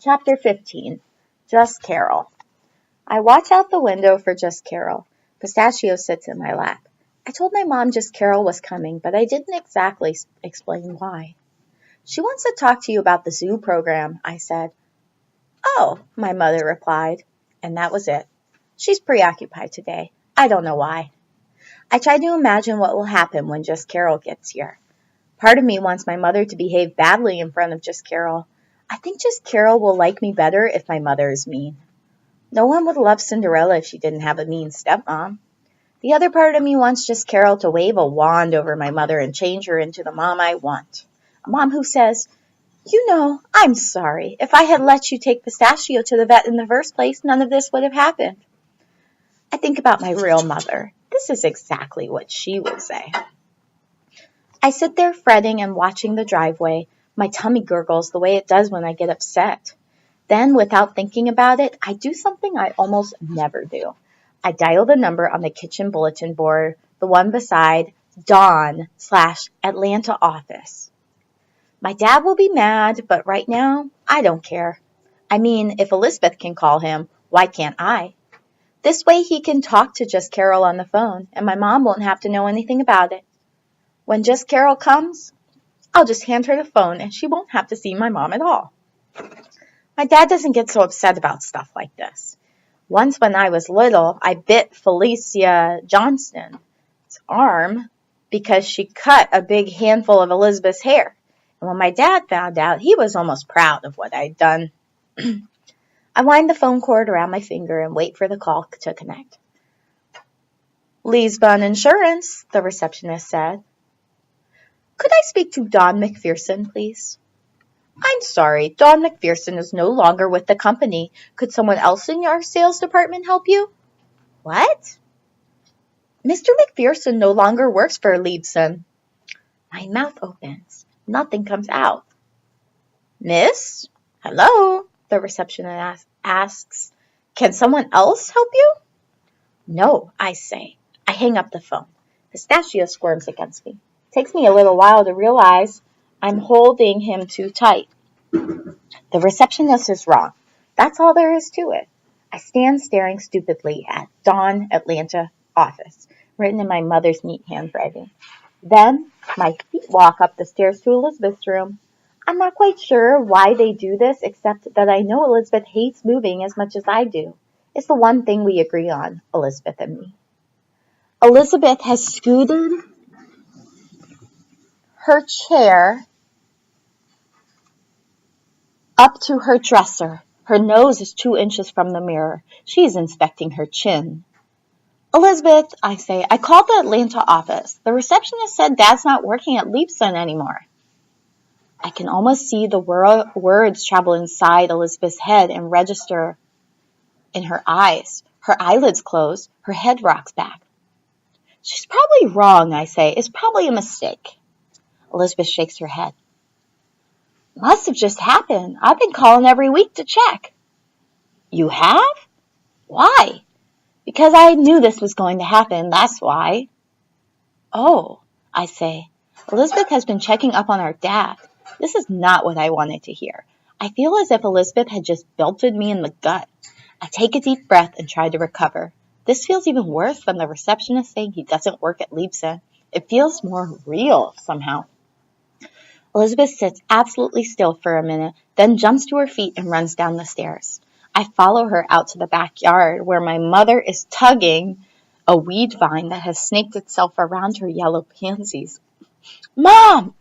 Chapter 15. Just Carol. I watch out the window for Just Carol. Pistachio sits in my lap. I told my mom Just Carol was coming, but I didn't exactly explain why. She wants to talk to you about the zoo program, I said. Oh, my mother replied, and that was it. She's preoccupied today. I don't know why. I tried to imagine what will happen when Just Carol gets here. Part of me wants my mother to behave badly in front of Just Carol. I think Just Carol will like me better if my mother is mean. No one would love Cinderella if she didn't have a mean stepmom. The other part of me wants Just Carol to wave a wand over my mother and change her into the mom I want. A mom who says, you know, I'm sorry. If I had let you take Pistachio to the vet in the first place, none of this would have happened. I think about my real mother. This is exactly what she would say. I sit there fretting and watching the driveway. My tummy gurgles the way it does when I get upset. Then, without thinking about it, I do something I almost never do. I dial the number on the kitchen bulletin board, the one beside Dawn/Atlanta office. My dad will be mad, but right now, I don't care. I mean, if Elizabeth can call him, why can't I? This way he can talk to Just Carol on the phone, and my mom won't have to know anything about it. When Just Carol comes, I'll just hand her the phone, and she won't have to see my mom at all. My dad doesn't get so upset about stuff like this. Once when I was little, I bit Felicia Johnston's arm because she cut a big handful of Elizabeth's hair. And when my dad found out, he was almost proud of what I'd done. I wind the phone cord around my finger and wait for the call to connect. Lisbon Insurance, the receptionist said. Could I speak to Don McPherson, please? I'm sorry, Don McPherson is no longer with the company. Could someone else in your sales department help you? What? Mr. McPherson no longer works for Leibson. My mouth opens. Nothing comes out. Miss? Hello? The receptionist asks. Can someone else help you? No, I say. I hang up the phone. Pistachio squirms against me. It takes me a little while to realize I'm holding him too tight. The receptionist is wrong. That's all there is to it. I stand staring stupidly at Dawn Atlanta office, written in my mother's neat handwriting. Then my feet walk up the stairs to Elizabeth's room. I'm not quite sure why they do this, except that I know Elizabeth hates moving as much as I do. It's the one thing we agree on, Elizabeth and me. Elizabeth has scooted her chair up to her dresser. Her nose is 2 inches from the mirror. She is inspecting her chin. Elizabeth, I say, I called the Atlanta office. The receptionist said Dad's not working at Leibson anymore. I can almost see the words travel inside Elizabeth's head and register in her eyes. Her eyelids close. Her head rocks back. She's probably wrong, I say. It's probably a mistake. Elizabeth shakes her head. Must have just happened. I've been calling every week to check. You have? Why? Because I knew this was going to happen, that's why. Oh, I say. Elizabeth has been checking up on our dad. This is not what I wanted to hear. I feel as if Elizabeth had just belted me in the gut. I take a deep breath and try to recover. This feels even worse than the receptionist saying he doesn't work at Leibson. It feels more real somehow. Elizabeth sits absolutely still for a minute, then jumps to her feet and runs down the stairs. I follow her out to the backyard where my mother is tugging a weed vine that has snaked itself around her yellow pansies. Mom!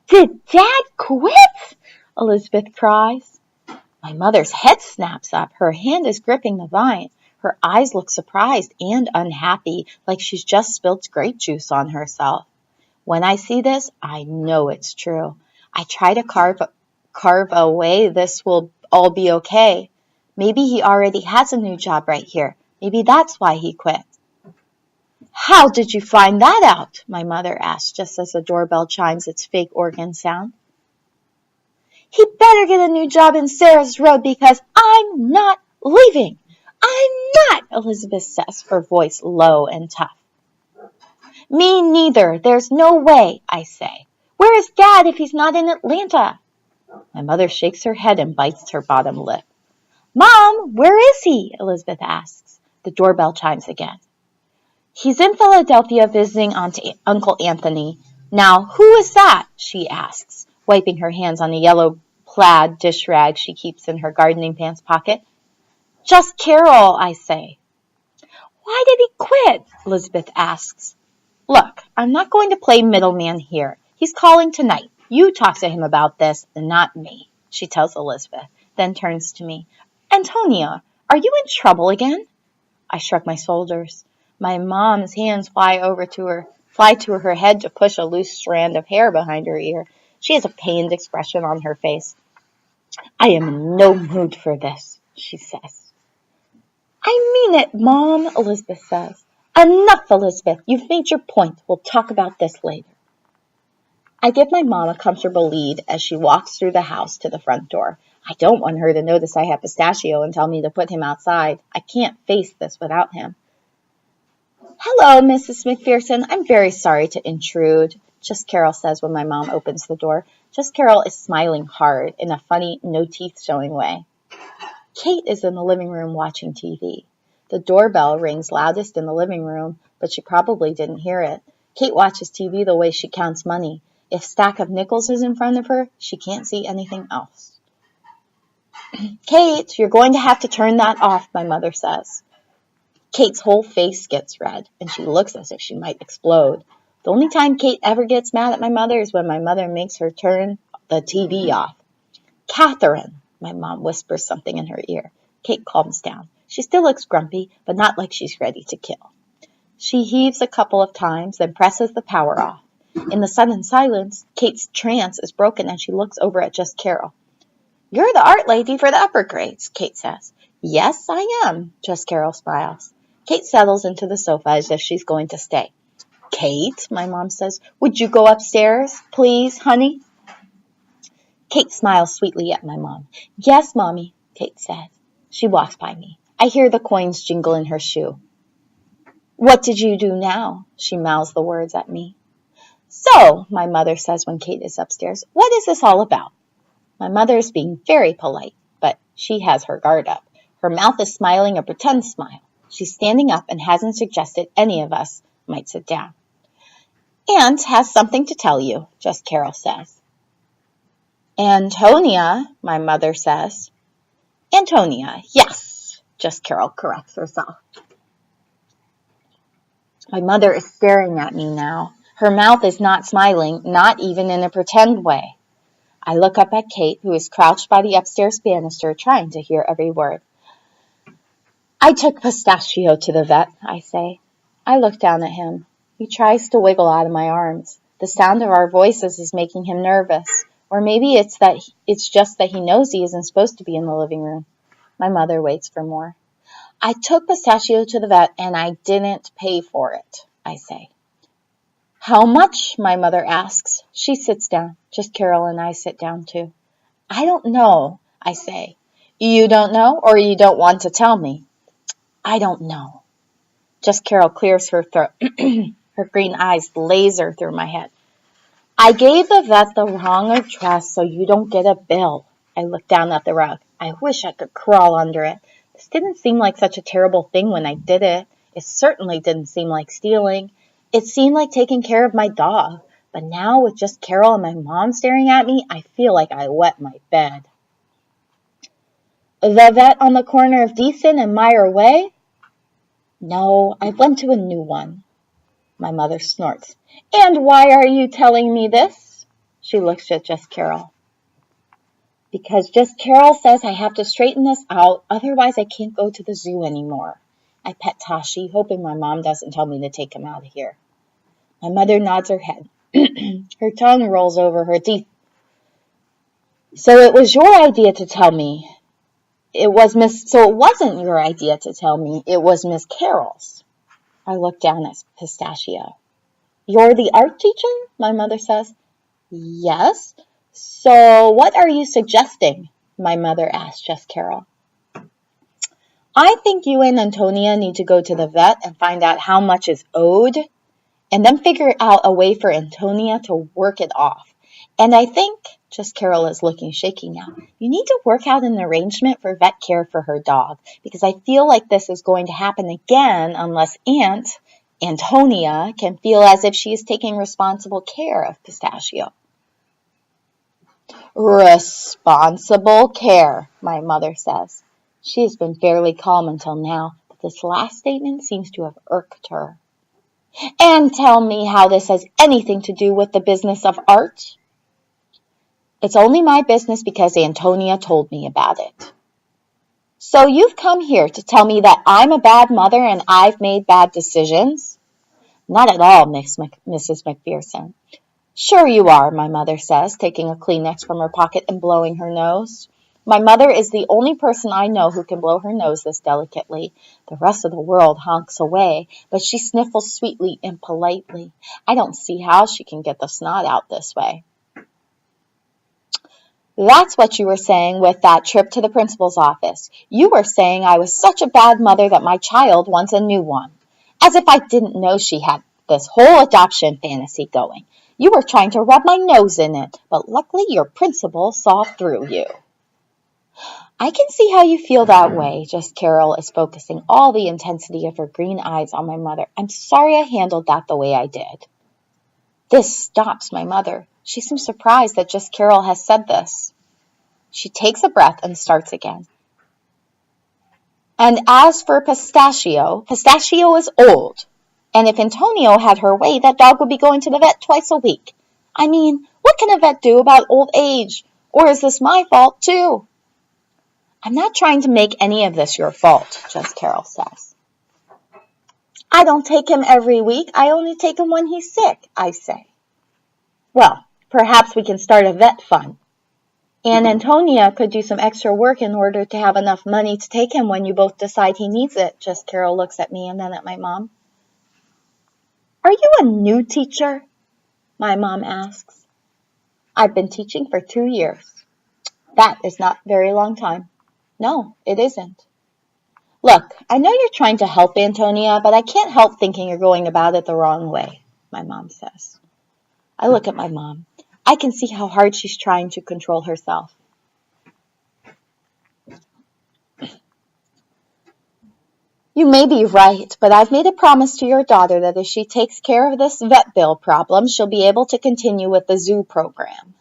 Did Dad quit? Elizabeth cries. My mother's head snaps up. Her hand is gripping the vine. Her eyes look surprised and unhappy, like she's just spilled grape juice on herself. When I see this, I know it's true. I try to carve away this will all be okay. Maybe he already has a new job right here. Maybe that's why he quit. How did you find that out? My mother asks just as the doorbell chimes its fake organ sound. He better get a new job in Sarah's Road because I'm not leaving. I'm not, Elizabeth says, her voice low and tough. Me neither. There's no way, I say. Where is Dad if he's not in Atlanta? My mother shakes her head and bites her bottom lip. Mom, where is he? Elizabeth asks. The doorbell chimes again. He's in Philadelphia visiting Uncle Anthony. Now, who is that? She asks, wiping her hands on a yellow plaid dish rag she keeps in her gardening pants pocket. Just Carol, I say. Why did he quit? Elizabeth asks. Look, I'm not going to play middleman here. He's calling tonight. You talk to him about this, and not me, she tells Elizabeth, then turns to me. Antonia, are you in trouble again? I shrug my shoulders. My mom's hands fly to her head to push a loose strand of hair behind her ear. She has a pained expression on her face. I am in no mood for this, she says. I mean it, Mom, Elizabeth says. Enough, Elizabeth. You've made your point. We'll talk about this later. I give my mom a comfortable lead as she walks through the house to the front door. I don't want her to notice I have Pistachio and tell me to put him outside. I can't face this without him. Hello, Mrs. McPherson. I'm very sorry to intrude, Just Carol says when my mom opens the door. Just Carol is smiling hard in a funny, no-teeth-showing way. Kate is in the living room watching TV. The doorbell rings loudest in the living room, but she probably didn't hear it. Kate watches TV the way she counts money. If stack of nickels is in front of her, she can't see anything else. Kate, you're going to have to turn that off, my mother says. Kate's whole face gets red, and she looks as if she might explode. The only time Kate ever gets mad at my mother is when my mother makes her turn the TV off. Catherine, my mom whispers something in her ear. Kate calms down. She still looks grumpy, but not like she's ready to kill. She heaves a couple of times, then presses the power off. In the sudden silence, Kate's trance is broken and she looks over at Just Carol. You're the art lady for the upper grades, Kate says. Yes, I am, Just Carol smiles. Kate settles into the sofa as if she's going to stay. Kate, my mom says, would you go upstairs, please, honey? Kate smiles sweetly at my mom. Yes, Mommy, Kate says. She walks by me. I hear the coins jingle in her shoe. What did you do now? She mouths the words at me. So, my mother says when Kate is upstairs, what is this all about? My mother is being very polite, but she has her guard up. Her mouth is smiling a pretend smile. She's standing up and hasn't suggested any of us might sit down. And has something to tell you, Just Carol says. Antonia, my mother says. Antonia, yes, Just Carol corrects herself. My mother is staring at me now. Her mouth is not smiling, not even in a pretend way. I look up at Kate, who is crouched by the upstairs banister, trying to hear every word. I took Pistachio to the vet, I say. I look down at him. He tries to wiggle out of my arms. The sound of our voices is making him nervous. Or maybe it's just that he knows he isn't supposed to be in the living room. My mother waits for more. I took Pistachio to the vet and I didn't pay for it, I say. How much? My mother asks. She sits down. Just Carol and I sit down too. I don't know, I say. You don't know, or you don't want to tell me? I don't know. Just Carol clears her throat. Her green eyes laser through my head. I gave the vet the wrong address so you don't get a bill. I look down at the rug. I wish I could crawl under it. This didn't seem like such a terrible thing when I did it. It certainly didn't seem like stealing. It seemed like taking care of my dog. But now with Just Carol and my mom staring at me, I feel like I wet my bed. The vet on the corner of Deason and Meyer Way? No, I went to a new one. My mother snorts. And why are you telling me this? She looks at Just Carol. Because Just Carol says I have to straighten this out, otherwise I can't go to the zoo anymore. I pet Tashi, hoping my mom doesn't tell me to take him out of here. My mother nods her head. Her tongue rolls over her teeth. So it was your idea to tell me. So it wasn't your idea to tell me. It was Miss Carol's. I look down at Pistachio. You're the art teacher? My mother says. Yes. So what are you suggesting? My mother asked Just Carol. I think you and Antonia need to go to the vet and find out how much is owed, and then figure out a way for Antonia to work it off. And I think Just Carol is looking shaky now. You need to work out an arrangement for vet care for her dog, because I feel like this is going to happen again unless Aunt Antonia can feel as if she is taking responsible care of Pistachio. Responsible care, my mother says. She has been fairly calm until now, but this last statement seems to have irked her. And tell me how this has anything to do with the business of art? It's only my business because Antonia told me about it. So you've come here to tell me that I'm a bad mother and I've made bad decisions? Not at all, Mrs. McPherson. Sure you are, my mother says, taking a Kleenex from her pocket and blowing her nose. My mother is the only person I know who can blow her nose this delicately. The rest of the world honks away, but she sniffles sweetly and politely. I don't see how she can get the snot out this way. That's what you were saying with that trip to the principal's office. You were saying I was such a bad mother that my child wants a new one. As if I didn't know she had this whole adoption fantasy going. You were trying to rub my nose in it, but luckily your principal saw through you. I can see how you feel that way. Just Carol is focusing all the intensity of her green eyes on my mother. I'm sorry I handled that the way I did. This stops my mother. She seems surprised that just Carol has said this. She takes a breath and starts again. And as for Pistachio is old. And if Antonio had her way, that dog would be going to the vet twice a week. I mean, what can a vet do about old age? Or is this my fault, too? I'm not trying to make any of this your fault, just Carol says. I don't take him every week. I only take him when he's sick, I say. Well, perhaps we can start a vet fund. And Antonia could do some extra work in order to have enough money to take him when you both decide he needs it. Just Carol looks at me and then at my mom. Are you a new teacher? My mom asks. I've been teaching for 2 years. That is not a very long time. No, it isn't. Look, I know you're trying to help Antonia, but I can't help thinking you're going about it the wrong way, my mom says. I look at my mom. I can see how hard she's trying to control herself. You may be right, but I've made a promise to your daughter that if she takes care of this vet bill problem, she'll be able to continue with the zoo program.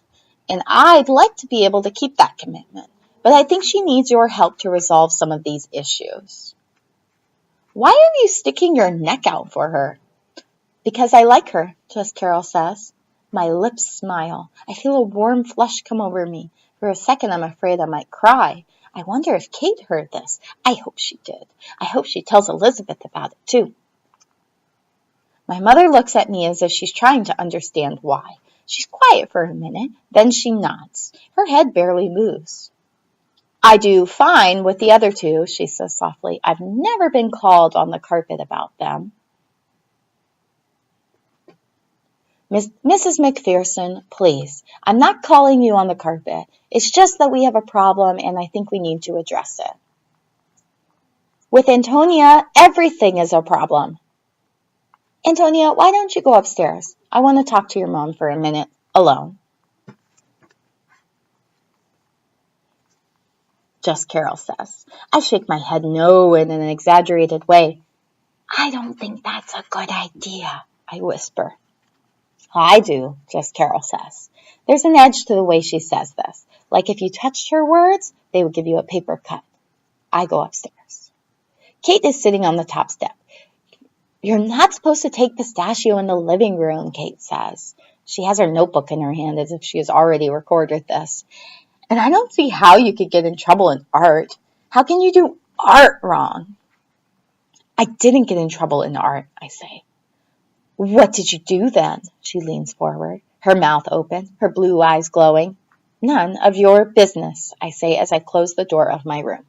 And I'd like to be able to keep that commitment, but I think she needs your help to resolve some of these issues. Why are you sticking your neck out for her? Because I like her, just Carol says. My lips smile. I feel a warm flush come over me. For a second, I'm afraid I might cry. I wonder if Kate heard this. I hope she did. I hope she tells Elizabeth about it, too. My mother looks at me as if she's trying to understand why. She's quiet for a minute, then she nods. Her head barely moves. I do fine with the other two, she says softly. I've never been called on the carpet about them. Mrs. McPherson, please, I'm not calling you on the carpet. It's just that we have a problem and I think we need to address it. With Antonia, everything is a problem. Antonia, why don't you go upstairs? I want to talk to your mom for a minute, alone. Just Carol says. I shake my head no in an exaggerated way. I don't think that's a good idea, I whisper. I do, just Carol says. There's an edge to the way she says this. Like if you touched her words, they would give you a paper cut. I go upstairs. Kate is sitting on the top step. You're not supposed to take Pistachio in the living room, Kate says. She has her notebook in her hand as if she has already recorded this. And I don't see how you could get in trouble in art. How can you do art wrong? I didn't get in trouble in art, I say. What did you do then? She leans forward, her mouth open, her blue eyes glowing. None of your business, I say as I close the door of my room.